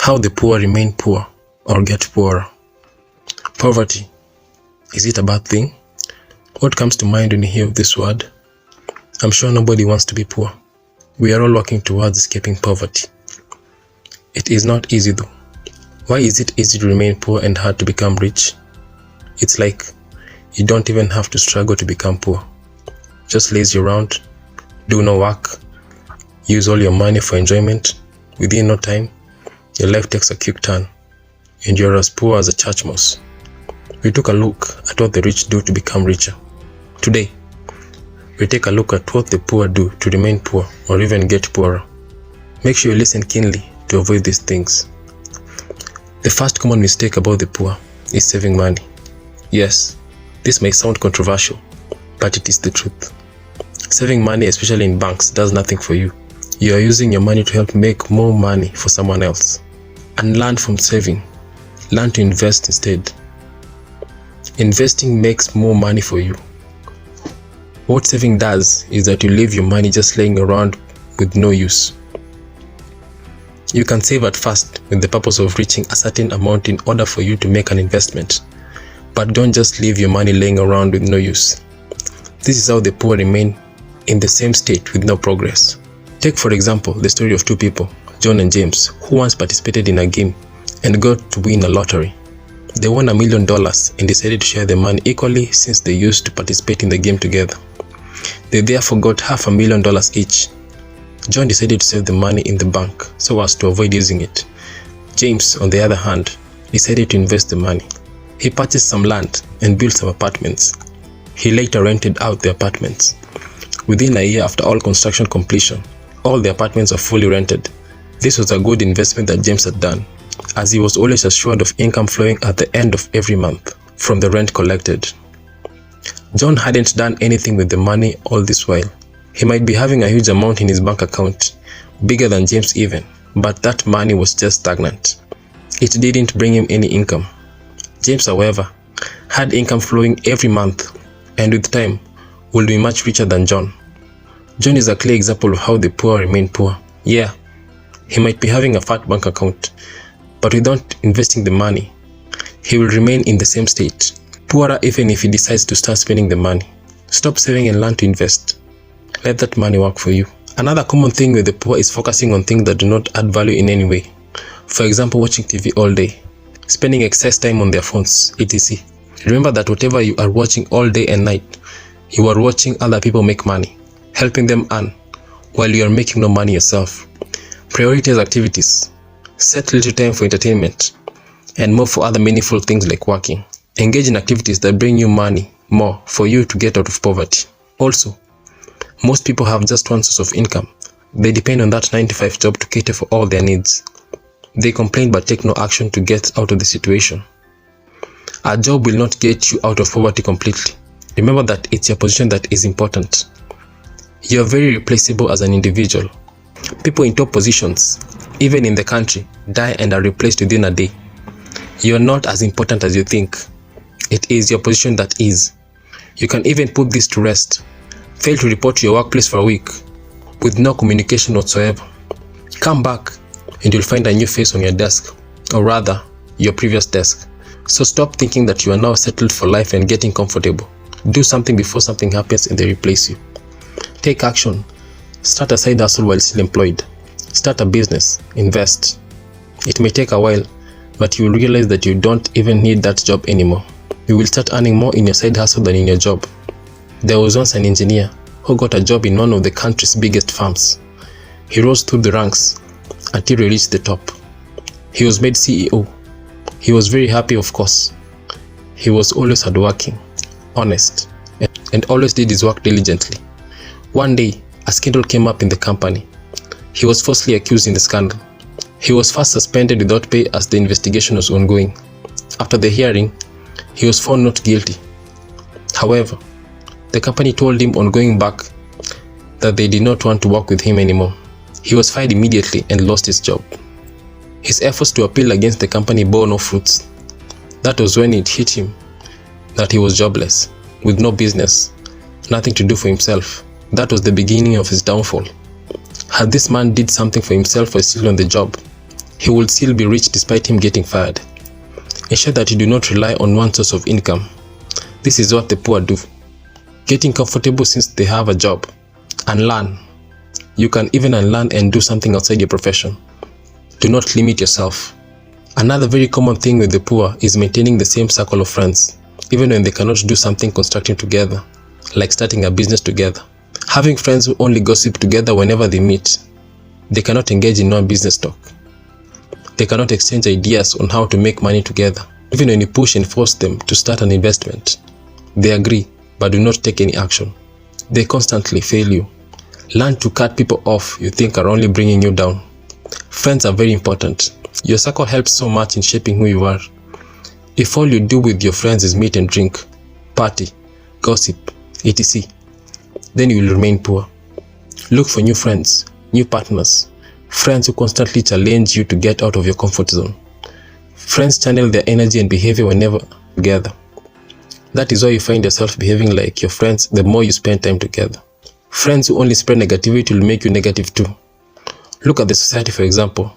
How the poor remain poor or get poorer. Poverty, is it a bad thing? What comes to mind when you hear this word? I'm sure nobody wants to be poor. We are all working towards escaping poverty. It is not easy though. Why is it easy to remain poor and hard to become rich? It's like you don't even have to struggle to become poor. Just lazy around, do no work, use all your money for enjoyment. Within no time, your life takes a quick turn and you're as poor as a church mouse. We took a look at what the rich do to become richer. Today, we take a look at what the poor do to remain poor or even get poorer. Make sure you listen keenly to avoid these things. The first common mistake about the poor is saving money. Yes, this may sound controversial, but it is the truth. Saving money, especially in banks, does nothing for you. You are using your money to help make more money for someone else. And learn from saving. Learn to invest instead. Investing makes more money for you. What saving does is that you leave your money just laying around with no use. You can save at first with the purpose of reaching a certain amount in order for you to make an investment. But don't just leave your money laying around with no use. This is how the poor remain in the same state with no progress. Take for example the story of two people, John and James, who once participated in a game and got to win a lottery. They won $1 million and decided to share the money equally since they used to participate in the game together. They therefore got $500,000 each. John decided to save the money in the bank so as to avoid using it. James, on the other hand, decided to invest the money. He purchased some land and built some apartments. He later rented out the apartments. Within a year after all construction completion, all the apartments are fully rented. This was a good investment that James had done, as he was always assured of income flowing at the end of every month from the rent collected. John hadn't done anything with the money all this while. He might be having a huge amount in his bank account, bigger than James even, but that money was just stagnant. It didn't bring him any income. James, however, had income flowing every month, and with time, will be much richer than John. John is a clear example of how the poor remain poor. Yeah, he might be having a fat bank account, but without investing the money, he will remain in the same state, poorer even if he decides to start spending the money. Stop saving and learn to invest. Let that money work for you. Another common thing with the poor is focusing on things that do not add value in any way. For example, watching TV all day, spending excess time on their phones, etc. Remember that whatever you are watching all day and night, you are watching other people make money, helping them earn, while you are making no money yourself. Prioritize activities. Set little time for entertainment, and more for other meaningful things like working. Engage in activities that bring you money more for you to get out of poverty. Also, most people have just one source of income. They depend on that 9-to-5 job to cater for all their needs. They complain but take no action to get out of the situation. A job will not get you out of poverty completely. Remember that it's your position that is important. You are very replaceable as an individual. People in top positions, even in the country, die and are replaced within a day. You are not as important as you think. It is your position that is. You can even put this to rest. Fail to report to your workplace for a week with no communication whatsoever. Come back and you'll find a new face on your desk, or rather, your previous desk. So stop thinking that you are now settled for life and getting comfortable. Do something before something happens and they replace you. Take action. Start a side hustle while still employed. Start a business. Invest. It may take a while, but you will realize that you don't even need that job anymore. You will start earning more in your side hustle than in your job. There was once an engineer who got a job in one of the country's biggest firms. He rose through the ranks until he reached the top. He was made CEO. He was very happy, of course. He was always hardworking, honest, and always did his work diligently. One day, a scandal came up in the company. He was falsely accused in the scandal. He was first suspended without pay as the investigation was ongoing. After the hearing, he was found not guilty. However, the company told him on going back that they did not want to work with him anymore. He was fired immediately and lost his job. His efforts to appeal against the company bore no fruits. That was when it hit him that he was jobless, with no business, nothing to do for himself. That was the beginning of his downfall. Had this man did something for himself while still on the job, he will still be rich despite him getting fired. Ensure that you do not rely on one source of income. This is what the poor do. Getting comfortable since they have a job. Unlearn. You can even unlearn and do something outside your profession. Do not limit yourself. Another very common thing with the poor is maintaining the same circle of friends, even when they cannot do something constructive together, like starting a business together. Having friends who only gossip together whenever they meet. They cannot engage in non-business talk. They cannot exchange ideas on how to make money together. Even when you push and force them to start an investment, they agree but do not take any action. They constantly fail you. Learn to cut people off you think are only bringing you down. Friends are very important. Your circle helps so much in shaping who you are. If all you do with your friends is meet and drink, party, gossip, etc., then you will remain poor. Look for new friends, new partners, friends who constantly challenge you to get out of your comfort zone. Friends channel their energy and behavior whenever together. That is why you find yourself behaving like your friends the more you spend time together. Friends who only spread negativity will make you negative too. Look at the society, for example.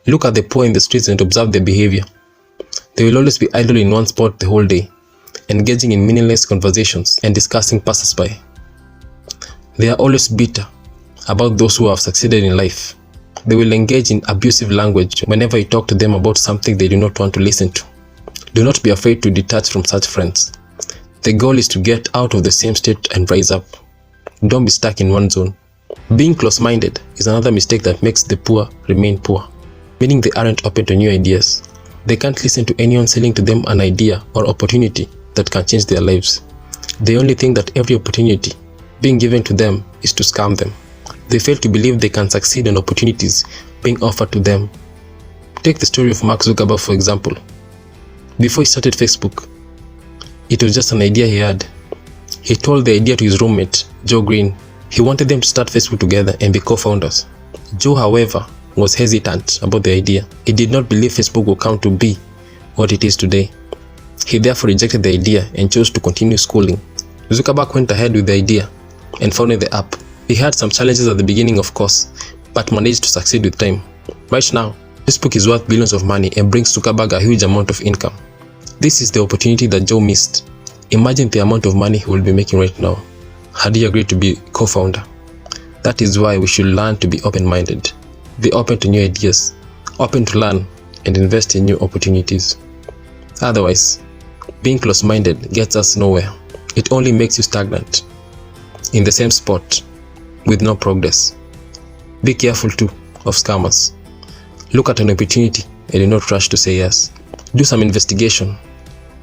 Look at the poor in the streets and observe their behavior. They will always be idle in one spot the whole day, engaging in meaningless conversations and discussing passers-by. They are always bitter about those who have succeeded in life. They will engage in abusive language whenever you talk to them about something they do not want to listen to. Do not be afraid to detach from such friends. The goal is to get out of the same state and rise up. Don't be stuck in one zone. Being close-minded is another mistake that makes the poor remain poor, meaning they aren't open to new ideas. They can't listen to anyone selling to them an idea or opportunity that can change their lives. They only think that every opportunity being given to them is to scam them. They fail to believe they can succeed on opportunities being offered to them. Take the story of Mark Zuckerberg, for example. Before he started Facebook, it was just an idea he had. He told the idea to his roommate, Joe Green. He wanted them to start Facebook together and be co-founders. Joe, however, was hesitant about the idea. He did not believe Facebook would come to be what it is today. He therefore rejected the idea and chose to continue schooling. Zuckerberg went ahead with the idea and founded the app. He had some challenges at the beginning, of course, but managed to succeed with time. Right now, Facebook is worth billions of money and brings Zuckerberg a huge amount of income. This is the opportunity that Joe missed. Imagine the amount of money he will be making right now had he agreed to be co-founder. That is why we should learn to be open-minded, be open to new ideas, open to learn and invest in new opportunities. Otherwise, being close-minded gets us nowhere. It only makes you stagnant, in the same spot, with no progress. Be careful too of scammers. Look at an opportunity and do not rush to say yes. Do some investigation.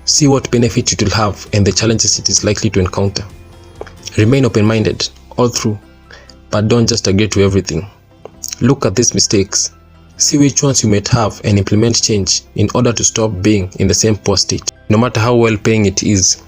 See what benefit it will have and the challenges it is likely to encounter. Remain open-minded all through, but don't just agree to everything. Look at these mistakes. See which ones you might have and implement change in order to stop being in the same poor state, no matter how well paying it is.